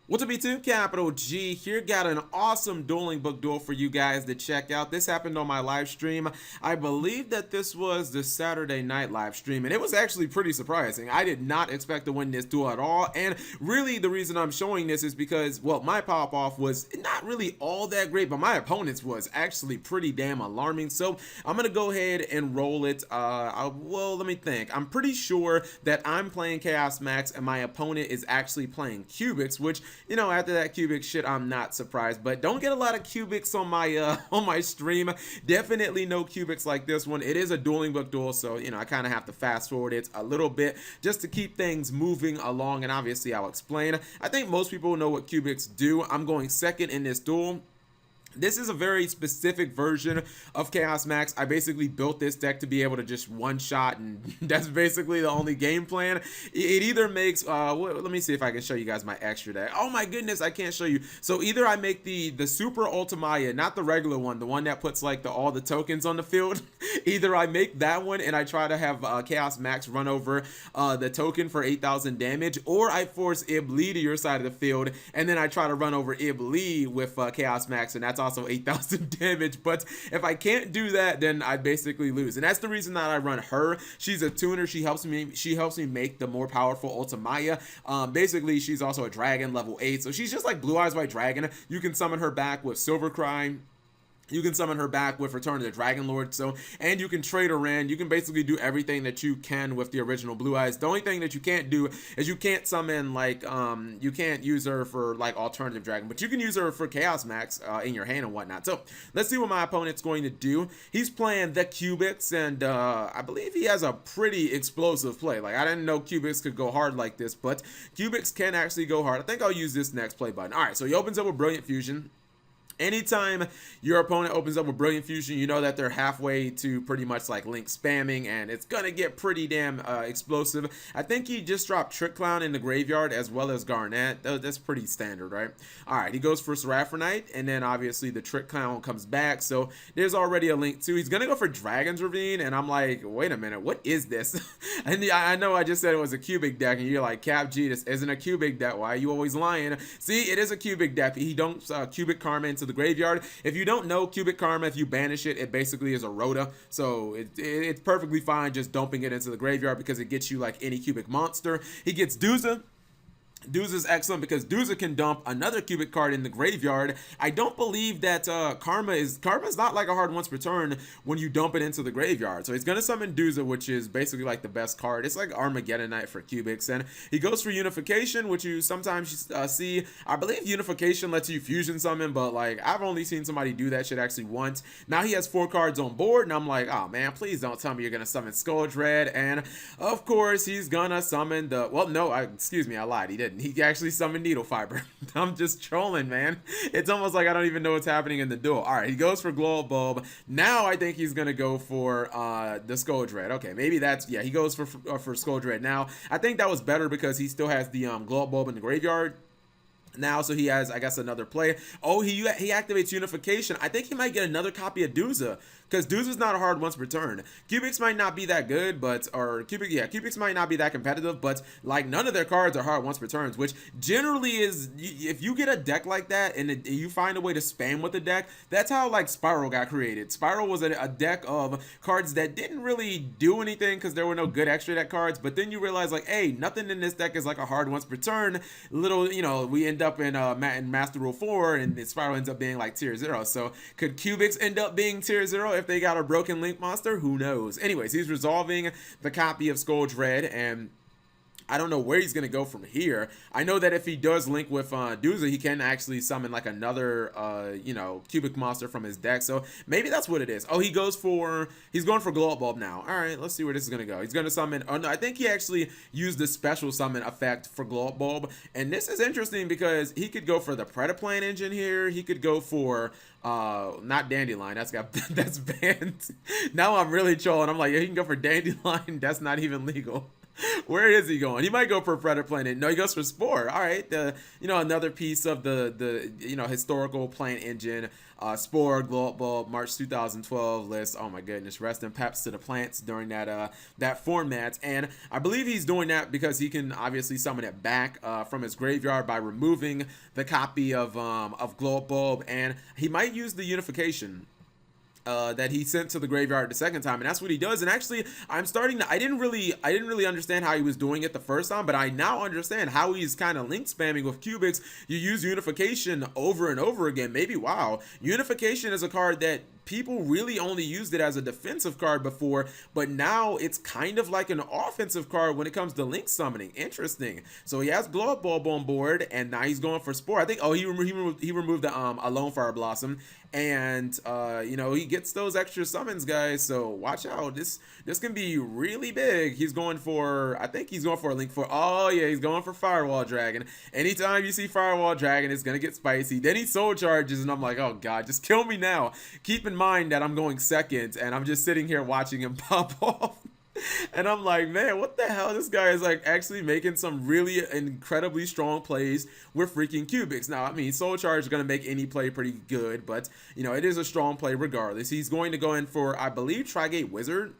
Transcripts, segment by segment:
What's up, B2? Capital G here. Got an awesome dueling book duel for you guys to check out. This happened on my live stream. I believe that this was the Saturday night live stream, and it was actually pretty surprising. I did not expect to win this duel at all, and really the reason I'm showing this is because, well, my pop-off was not really all that great, but my opponent's was actually pretty damn alarming, so I'm going to go ahead and roll it. Well, let me think. I'm pretty sure that I'm playing Chaos Max, and my opponent is actually playing Cubics, which after that cubic shit, I'm not surprised. But don't get a lot of cubics on my on my stream. Definitely no cubics like this one. It is a dueling book duel, so I kind of have to fast forward it a little bit just to keep things moving along. And obviously, I'll explain. I think most people know what cubics do. I'm going second in this duel. This is a very specific version of Chaos Max. I basically built this deck to be able to just one-shot, and that's basically the only game plan. It either makes, let me see if I can show you guys my extra deck. Oh my goodness, I can't show you. So either I make the Super Ultimaya, not the regular one, the one that puts like all the tokens on the field. Either I make that one and I try to have Chaos Max run over the token for 8,000 damage, or I force Iblee to your side of the field, and then I try to run over Iblee with Chaos Max, and that's also 8,000 damage. But if I can't do that, then I basically lose, and that's the reason that I run her. She's a tuner. She helps me make the more powerful Ultimaya. Basically, she's also a dragon level 8, so she's just like Blue Eyes White Dragon. You can summon her back with Silver Cry. You can summon her back with Return of the Dragon Lord, and you can trade her in. You can basically do everything that you can with the original Blue Eyes. The only thing that you can't do is you can't summon, like, you can't use her for, like, Alternative Dragon, but you can use her for Chaos Max in your hand and whatnot. So, let's see what my opponent's going to do. He's playing the Cubics, and I believe he has a pretty explosive play. Like, I didn't know Cubics could go hard like this, but Cubics can actually go hard. I think I'll use this next play button. Alright, so he opens up with Brilliant Fusion. Anytime your opponent opens up with Brilliant Fusion, you know that they're halfway to pretty much like Link spamming, and it's gonna get pretty damn explosive. I think he just dropped Trick Clown in the graveyard as well as Garnet. That's pretty standard, right? Alright, he goes for Seraphonite, and then obviously the Trick Clown comes back, so there's already a Link too. He's gonna go for Dragon's Ravine, and I'm like, wait a minute, what is this? And I know I just said it was a cubic deck, and you're like, Cap G, this isn't a cubic deck. Why are you always lying? See, it is a cubic deck. He dumps cubic Karma into the graveyard. If you don't know cubic Karma, if you banish it, it basically is a Rhoda, so it's perfectly fine just dumping it into the graveyard because it gets you like any cubic monster. He gets Duza. Duza is excellent because Duza can dump another cubic card in the graveyard. I don't believe that Karma is not like a hard once per turn when you dump it into the graveyard. So he's gonna summon Duza, which is basically like the best card. It's like Armageddonite for cubics, and he goes for Unification, which you sometimes see. I believe Unification lets you fusion summon, but like I've only seen somebody do that shit actually once. Now he has 4 cards on board, and I'm like, oh man, please don't tell me you're gonna summon Skull Dread. And of course he's gonna summon the, well, no, excuse me, I lied. He didn't. He actually summoned Needle Fiber. I'm just trolling, man. It's almost like I don't even know what's happening in the duel. All right, he goes for Glow Bulb. Now I think he's gonna go for the Skull Dread. Okay, maybe that's, yeah. He goes for Skull Dread. Now I think that was better because he still has the Glow Bulb in the graveyard now, so he has, I guess, another play. Oh, he activates Unification. I think he might get another copy of Duza, because Duza's not a hard once per turn. Cubics might not be that good, but, or Cubics might not be that competitive, but like none of their cards are hard once per turns, which generally is, if you get a deck like that and you find a way to spam with the deck, that's how like Spiral got created. Spiral was a deck of cards that didn't really do anything because there were no good extra deck cards, but then you realize like, hey, nothing in this deck is like a hard once per turn. Little, we end up in Master Rule 4, and Spiral ends up being like tier 0. So could Cubics end up being tier 0 if they got a broken Link monster? Who knows? Anyways, he's resolving the copy of Skull Dread, and I don't know where he's going to go from here. I know that if he does link with Duza, he can actually summon like another, cubic monster from his deck. So maybe that's what it is. Oh, he's going for Glow Bulb now. All right, let's see where this is going to go. He's going to summon, oh no, I think he actually used the special summon effect for Glow Bulb. And this is interesting because he could go for the Predaplan engine here. He could go for, not Dandelion. That's banned. Now I'm really trolling. I'm like, yeah, he can go for Dandelion. That's not even legal. Where is he going? He might go for Predator Planet. No, he goes for Spore. All right, another piece of the historical plant engine. Spore, Glow Up Bulb, March 2012 list. Oh my goodness, rest in peps to the plants during that format. And I believe he's doing that because he can obviously summon it back from his graveyard by removing the copy of Glow Up Bulb, and he might use the unification that he sent to the graveyard the second time, and that's what he does. And actually, I didn't really understand how he was doing it the first time, but I now understand how he's kind of link spamming with Cubics. You use unification over and over again. Maybe, wow, unification is a card that people really only used it as a defensive card before, but now it's kind of like an offensive card when it comes to link summoning. Interesting. So he has Glow Up Bulb on board, and now he's going for Spore. I think, he removed the a Lone Fire Blossom, and he gets those extra summons, guys. So watch out. This can be really big. He's going for, I think he's going for a link for, oh yeah, he's going for Firewall Dragon. Anytime you see Firewall Dragon, it's gonna get spicy. Then he soul charges, and I'm like, oh god, just kill me now. Keep in mind that I'm going second, and I'm just sitting here watching him pop off. And I'm like, man, what the hell? This guy is like actually making some really incredibly strong plays with freaking Cubics. Now, I mean, Soul Charge is going to make any play pretty good, but, it is a strong play regardless. He's going to go in for, I believe, Tri-Gate Wizard,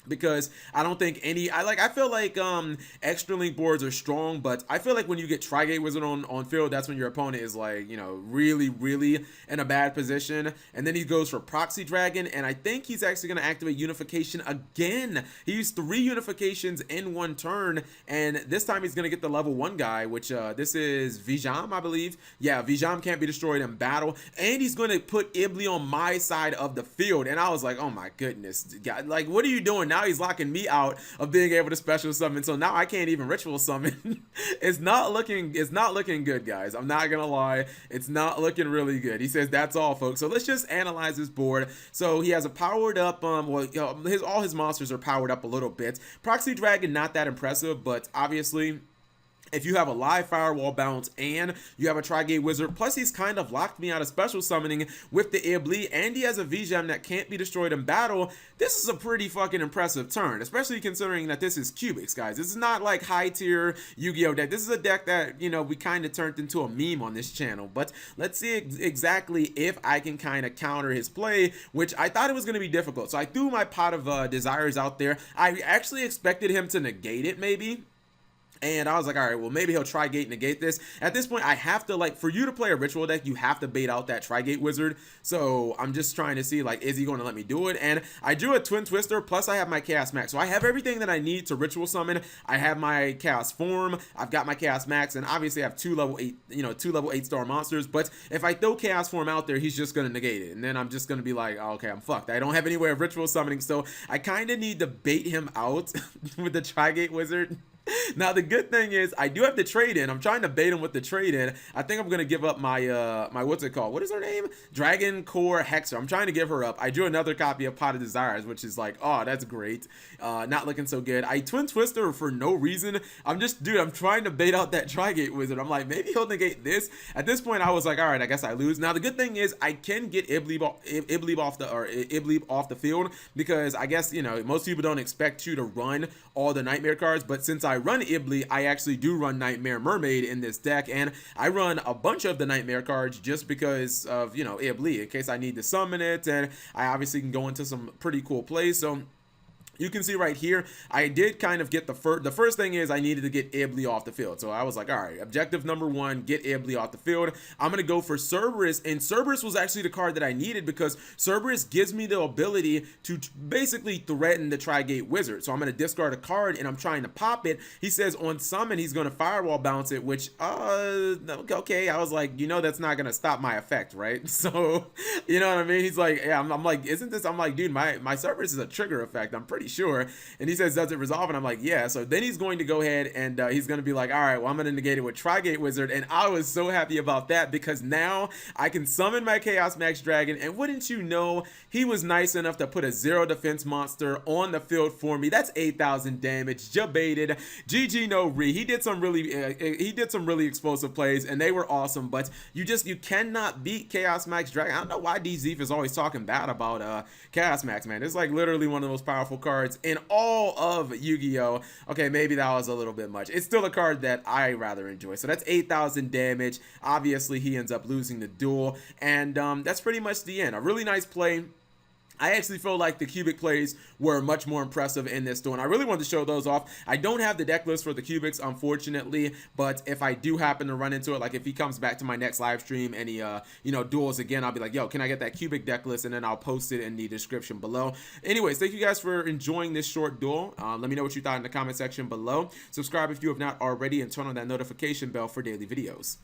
because I don't think I feel like extra link boards are strong, but I feel like when you get Tri-Gate Wizard on field, that's when your opponent is like, really, really in a bad position. And then he goes for Proxy Dragon, and I think he's actually going to activate Unification again. He used 3 Unifications in one turn, and this time he's going to get the level 1 guy, which this is Vijam, I believe. Yeah, Vijam can't be destroyed in battle, and he's going to put Ibli on my side of the field. And I was like, oh my goodness, God, like, what are you doing now? He's locking me out of being able to special summon, so now I can't even ritual summon. It's not looking good, guys. I'm not gonna lie, it's not looking really good. He says that's all, folks. So let's just analyze this board. So he has a powered up all his monsters are powered up a little bit. Proxy Dragon, not that impressive, but obviously if you have a live Firewall bounce and you have a Tri-Gate Wizard, plus he's kind of locked me out of special summoning with the Ibli, and he has a Vijam that can't be destroyed in battle, this is a pretty fucking impressive turn, especially considering that this is Cubics, guys. This is not like high tier Yu-Gi-Oh deck. This is a deck that, we kind of turned into a meme on this channel, but let's see exactly if I can kind of counter his play, which I thought it was going to be difficult. So I threw my Pot of Desires out there. I actually expected him to negate it, maybe. And I was like, all right, well, maybe he'll Tri-Gate negate this. At this point, I have to, like, for you to play a ritual deck, you have to bait out that Tri-Gate Wizard. So I'm just trying to see, like, is he going to let me do it? And I drew a Twin Twister, plus I have my Chaos Max. So I have everything that I need to ritual summon. I have my Chaos Form, I've got my Chaos Max, and obviously I have two level 8 star monsters. But if I throw Chaos Form out there, he's just going to negate it. And then I'm just going to be like, oh, okay, I'm fucked. I don't have any way of ritual summoning. So I kind of need to bait him out with the Tri-Gate Wizard. Now the good thing is I do have the trade in. I'm trying to bait him with the trade in. I think I'm gonna give up my my what's it called? What is her name? Dragon Core Hexer. I'm trying to give her up. I drew another copy of Pot of Desires, which is like, oh, that's great. Not looking so good. I Twin Twister for no reason. I'm trying to bait out that Tri-Gate Wizard. I'm like, maybe he'll negate this. At this point, I was like, all right, I guess I lose. Now the good thing is I can get Ibli off the field, because I guess most people don't expect you to run all the Nightmare cards, but since I run Ibli, I actually do run Nightmare Mermaid in this deck, and I run a bunch of the Nightmare cards just because of Ibli, in case I need to summon it, and I obviously can go into some pretty cool plays. So you can see right here, I did kind of get the first thing is I needed to get Ibli off the field. So I was like, all right, objective number 1, get Ibli off the field. I'm going to go for Cerberus, and Cerberus was actually the card that I needed because Cerberus gives me the ability to basically threaten the Tri-Gate Wizard. So I'm going to discard a card, and I'm trying to pop it. He says on summon, he's going to Firewall bounce it, which, okay. I was like, that's not going to stop my effect, right? So, you know what I mean? He's like, yeah, I'm like, isn't this? I'm like, dude, my Cerberus is a trigger effect. I'm pretty sure. And he says, does it resolve? And I'm like, yeah. So then he's going to go ahead and he's going to be like, all right, well, I'm going to negate it with Tri-Gate Wizard. And I was so happy about that because now I can summon my Chaos Max Dragon. And wouldn't you know, he was nice enough to put a 0 defense monster on the field for me. That's 8,000 damage, jabaited. GG no re. He did some really explosive plays, and they were awesome. But you cannot beat Chaos Max Dragon. I don't know why DZeef is always talking bad about Chaos Max, man. It's like literally one of the most powerful cards cards in all of Yu-Gi-Oh! Okay, maybe that was a little bit much. It's still a card that I rather enjoy. So that's 8,000 damage. Obviously, he ends up losing the duel, and that's pretty much the end. A really nice play. I actually feel like the cubic plays were much more impressive in this duel, and I really wanted to show those off. I don't have the deck list for the cubics, unfortunately, but if I do happen to run into it, like if he comes back to my next live stream and he, duels again, I'll be like, yo, can I get that cubic deck list? And then I'll post it in the description below. Anyways, thank you guys for enjoying this short duel. Let me know what you thought in the comment section below. Subscribe if you have not already, and turn on that notification bell for daily videos.